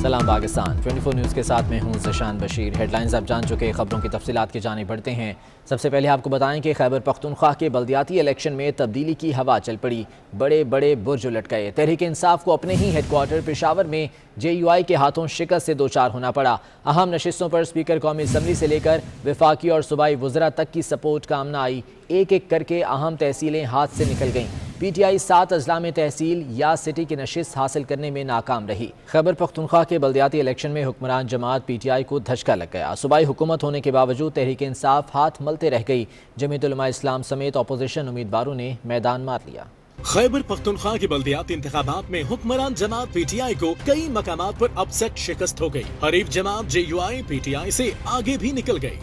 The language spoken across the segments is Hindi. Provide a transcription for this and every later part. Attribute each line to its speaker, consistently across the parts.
Speaker 1: सलाम पाकिस्तान 24 न्यूज़ के साथ मैं हूं ज़शान बशीर। हेडलाइंस आप जान चुके, खबरों की तफसीलात की जाने बढ़ते हैं। सबसे पहले आपको बताएं कि खैबर पख्तूनख्वा के बल्दियाती इलेक्शन में तब्दीली की हवा चल पड़ी। बड़े बड़े बुर्ज उलट गए। तहरीक इंसाफ को अपने ही हेडक्वार्टर पेशावर में JUI के हाथों शिकस्त से दो चार होना पड़ा। अहम नशिस्तों पर स्पीकर कौमी असम्बली से लेकर वफाकी और सूबाई वज़रा तक की सपोर्ट काम न आई। एक एक करके अहम तहसीलें हाथ से निकल गईं। PTI 7 अजला में तहसील या सिटी की नशिस्त हासिल करने में नाकाम रही। खैबर पख्तूनख्वा के बल्दियाती इलेक्शन में हुक्मरान जमात PTI को धचका लग गया। सूबाई हुकूमत होने के बावजूद तहरीक इंसाफ हाथ मलते रह गई। जमीयत उलमा इस्लाम समेत अपोजिशन उम्मीदवारों ने मैदान मार लिया।
Speaker 2: खैबर पख्तूनख्वा के बल्दियाती इंतखाबात में हुक्मरान जमात PTI को कई मकामात पर अपसेट शिकस्त हो गई। हरीफ जमात JUI PTI से आगे भी निकल गई।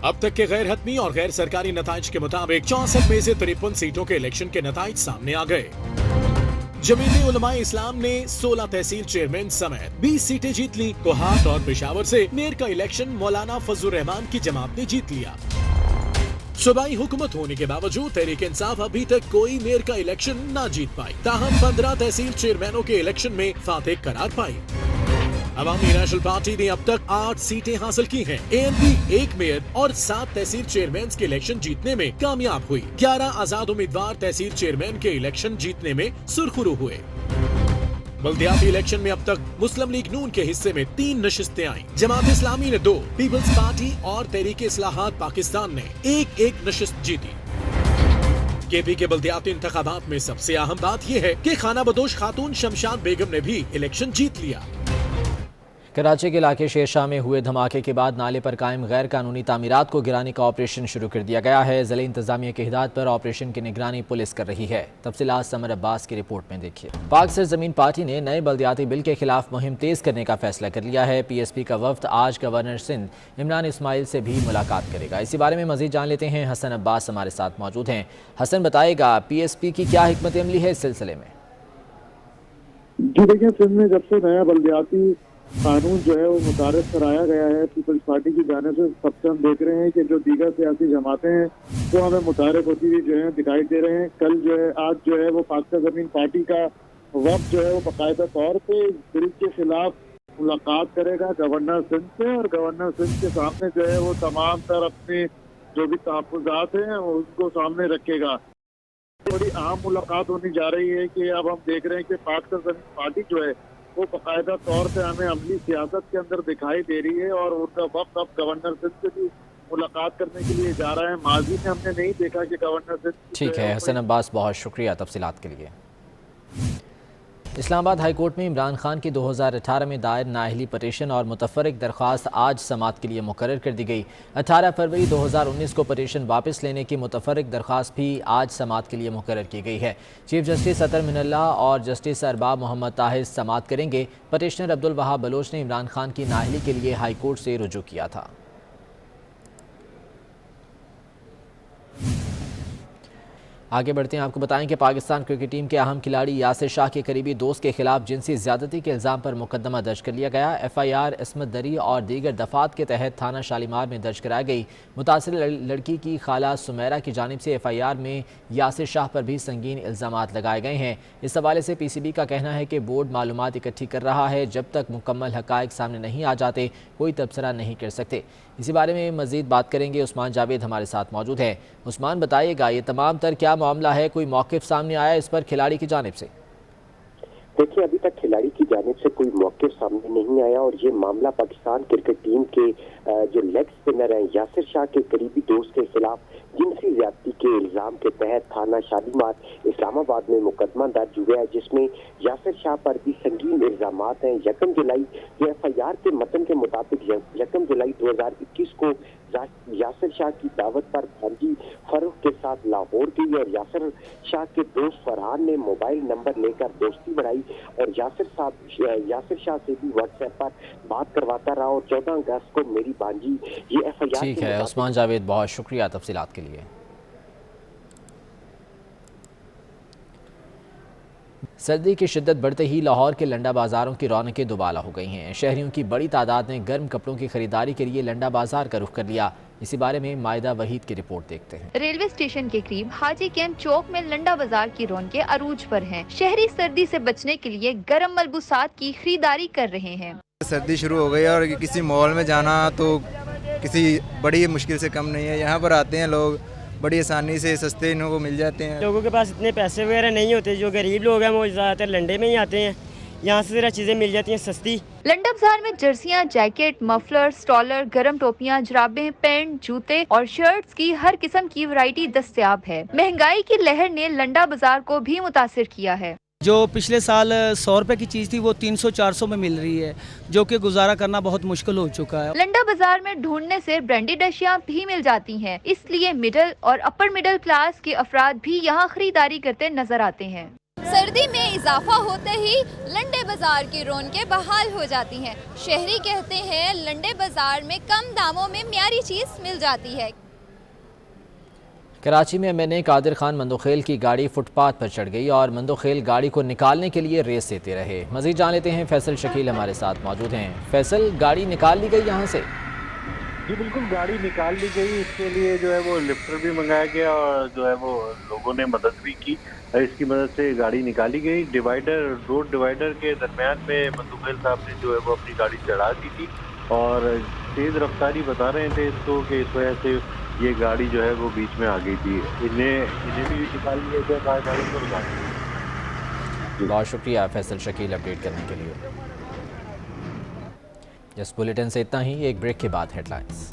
Speaker 2: अब तक के गैर हतमी और गैर सरकारी नताइज के मुताबिक 64 में से 53 सीटों के इलेक्शन के नताइज सामने आ गए। जमीयत उलमा इस्लाम ने 16 तहसील चेयरमैन समेत 20 सीटें जीत ली। कोहाट और पेशावर से मेयर का इलेक्शन मौलाना फजलुर रहमान की जमात ने जीत लिया। सूबाई हुकूमत होने के बावजूद तहरीक इंसाफ अभी तक कोई मेयर का इलेक्शन न जीत पाई। ताहम 15 तहसील चेयरमैनों के इलेक्शन में फातेह करार पाई। अवामी नेशनल पार्टी ने अब तक 8 सीटें हासिल की हैं। ANP 1 मेयर और 7 तहसील चेयरमैन के इलेक्शन जीतने में कामयाब हुई। 11 आजाद उम्मीदवार तहसील चेयरमैन के इलेक्शन जीतने में सुरखरू हुए। बल्दियाती इलेक्शन में अब तक मुस्लिम लीग नून के हिस्से में 3 नशिस्तें आईं। जमात इस्लामी ने 2, पीपल्स पार्टी और तहरीक इस्लाहात पाकिस्तान ने एक नशिस्त जीती। KP के बल्दियाती इंतखाबात में सबसे अहम बात यह है कि खाना बदोश खातून शमशाद बेगम ने भी इलेक्शन जीत लिया।
Speaker 1: कराची के इलाके शेरशाह में हुए धमाके के बाद नाले पर कायम गैर कानूनी तामीरात को गिराने का ऑपरेशन शुरू कर दिया गया है। ज़िला इंतजामिया की हिदायत पर ऑपरेशन की निगरानी पुलिस कर रही है। तफसीलात समर अब्बास की रिपोर्ट में देखिए। पाक सरजमीन पार्टी ने नए बल्दियाती बिल के खिलाफ मुहिम तेज करने का फैसला कर लिया है। PSP का वफ्द आज गवर्नर सिंध इमरान इस्माइल से भी मुलाकात करेगा। इसी बारे में मजीद जान लेते हैं। हसन अब्बास हमारे साथ मौजूद हैं। हसन, बताएगा PSP की क्या हिकमत अमली है इस सिलसिले में?
Speaker 3: जी देखिए, सिंध में जब से नया बल्दियाती कानून जो है वो मुतारिफ कराया गया है पीपल्स पार्टी की जाने से, तब से हम देख रहे हैं कि जो दीगर सियासी जमातें हैं वो हमें मुतारिफ होती हुई जो है दिखाई दे रहे हैं। कल जो है, आज जो है वो पाक ज़मीन पार्टी का वक्त जो है वो बाकायदा तौर पे बिल के खिलाफ मुलाकात करेगा गवर्नर सिंध से, और गवर्नर सिंध के सामने जो है वो तमाम तर अपने जो भी तहफ़्फ़ुज़ात हैं उनको सामने रखेगा। बड़ी अहम मुलाकात होने जा रही है कि अब हम देख रहे हैं कि पाक ज़मीन पार्टी जो है वो बाकायदा तौर पे हमें अमली सियासत के अंदर दिखाई दे रही है, और उनका वक्त अब गवर्नर सिंध से भी मुलाकात करने के लिए जा रहा है। माजी में हमने नहीं देखा कि गवर्नर सिंध।
Speaker 1: ठीक है हसन अब्बास, बहुत शुक्रिया तफसीलात के लिए। इस्लामाबाद हाई कोर्ट में इमरान खान की 2018 में दायर नाअहली पटिशन और मुतफर्रिक दरख्वास्त आज समाअत के लिए मुकर्रर कर दी गई। 18 फरवरी 2019 को पटिशन वापस लेने की मुतफर्रिक दरख्वास्त भी आज समाअत के लिए मुकर्रर की गई है। चीफ जस्टिस अतर मिनल्ला और जस्टिस अरबाब मोहम्मद ताहिर समाअत करेंगे। पटिशनर अब्दुल वहाब बलोच ने इमरान खान की नाअहली के लिए हाई कोर्ट से रुजू किया था। आगे बढ़ते हैं। आपको बताएं कि पाकिस्तान क्रिकेट टीम के अहम खिलाड़ी यासिर शाह के करीबी दोस्त के खिलाफ जिनसी ज्यादती के इल्ज़ाम पर मुकदमा दर्ज कर लिया गया। FIR इसमत दरी और दीगर दफात के तहत थाना शालीमार में दर्ज कराई गई। मुतासिर लड़की की खाला सुमेरा की जानिब से FIR में यासिर शाह पर भी संगीन इल्ज़ामात लगाए गए हैं। इस हवाले से PCB का कहना है कि बोर्ड मालूमात इकट्ठी कर रहा है। जब तक मुकम्मल हक़ाइक़ सामने नहीं आ जाते कोई तबसरा नहीं कर सकते। इसी बारे में मज़ीद बात करेंगे। उस्मान जावेद हमारे साथ मौजूद है। उस्मान, बताइएगा ये तमाम तर क्या मामला है? कोई मौक़िफ़ सामने आया इस पर खिलाड़ी की जानिब से?
Speaker 4: देखिए, अभी तक खिलाड़ी की जानिब से कोई मौक़िफ़ सामने नहीं आया, और ये मामला पाकिस्तान क्रिकेट टीम के जो लेग स्पिनर हैं यासिर शाह के करीबी दोस्त के खिलाफ जिनसी ज्यादती के इल्ज़ाम के तहत थाना शालीमार इस्लामाबाद में मुकदमा दर्ज हुआ है, जिसमें यासिर शाह पर भी संगीन इल्ज़ामात हैं। 1 जुलाई जो FIR के मतन के मुताबिक 1 जुलाई 2021 को यासिर शाह की दावत पर भांजी फरूख के साथ लाहौर गई, और यासिर शाह के दोस्त फरहान ने मोबाइल नंबर लेकर दोस्ती बढ़ाई और यासिर शाह से भी WhatsApp पर बात करवाता रहा, और 14 अगस्त को मेरी भांजी ये FIR।
Speaker 1: ठीक है उस्मान जावेद, बहुत शुक्रिया तफसीलात के लिए। सर्दी की शिद्दत बढ़ते ही लाहौर के लंडा बाज़ारों की रौनकें दुबाला हो गई हैं। शहरियों की बड़ी तादाद ने गर्म कपड़ों की खरीदारी के लिए लंडा बाजार का रुख कर लिया। इसी बारे में मायदा वहीद की रिपोर्ट देखते हैं।
Speaker 5: रेलवे स्टेशन के करीब हाजी कैंप चौक में लंडा बाजार की रौनकें अरूज पर हैं। शहरी सर्दी से बचने के लिए गर्म मलबूसात की खरीदारी कर रहे हैं।
Speaker 6: सर्दी शुरू हो गई है और किसी मॉल में जाना तो किसी बड़ी मुश्किल से कम नहीं है। यहाँ पर आते हैं लोग, बड़ी आसानी से सस्ते इनको मिल जाते हैं।
Speaker 7: लोगों के पास इतने पैसे वगैरह नहीं होते, जो गरीब लोग हैं वो ज़्यादातर लंडे में ही आते हैं। यहाँ से ज़रा चीज़ें मिल जाती हैं सस्ती।
Speaker 5: लंडा बाजार में जर्सियाँ, जैकेट, मफलर, स्टॉलर, गर्म टोपियाँ, जुराबें, पैंट, जूते और शर्ट्स की हर किस्म की वैरायटी दस्तयाब है। महंगाई की लहर ने लंडा बाजार को भी मुतासिर किया है।
Speaker 8: जो पिछले साल 100 रुपए की चीज़ थी वो 300-400 में मिल रही है, जो कि गुजारा करना बहुत मुश्किल हो चुका है।
Speaker 5: लंडा बाजार में ढूंढने से ब्रांडेड अशिया भी मिल जाती हैं, इसलिए मिडिल और अपर मिडिल क्लास के अफराद भी यहाँ खरीदारी करते नजर आते हैं।
Speaker 9: सर्दी में इजाफा होते ही लंडे बाजार की रौनकें बहाल हो जाती हैं। शहरी कहते हैं लंडे बाजार में कम दामों में म्यारी चीज़ मिल जाती है।
Speaker 1: कराची में एमएनए कादिर खान मंदोखेल की गाड़ी फुटपाथ पर चढ़ गई और मंदोखेल गाड़ी को निकालने के लिए रेस देते रहे। मजीद जान लेते हैं, फैसल शकील हमारे साथ मौजूद हैं। फैसल, गाड़ी निकाल ली गई यहाँ से?
Speaker 3: जी बिल्कुल, गाड़ी निकाल ली गई। इसके लिए जो है वो लिफ्टर भी मंगाया गया और जो है वो लोगों ने मदद भी की। इसकी मदद से गाड़ी निकाली गई। रोड डिवाइडर के दरमियान में मंदोखेल साहब ने जो है वो अपनी गाड़ी चढ़ा दी थी और तेज़ रफ्तारी बता रहे थे इसको कि इस वजह से ये गाड़ी जो है वो बीच में आ गई थी। इन्हें भी निकाल लिया गया गाड़ी को।
Speaker 1: बहुत शुक्रिया फैसल शकील अपडेट करने के लिए। इस बुलेटिन से इतना ही। एक ब्रेक के बाद हेडलाइंस।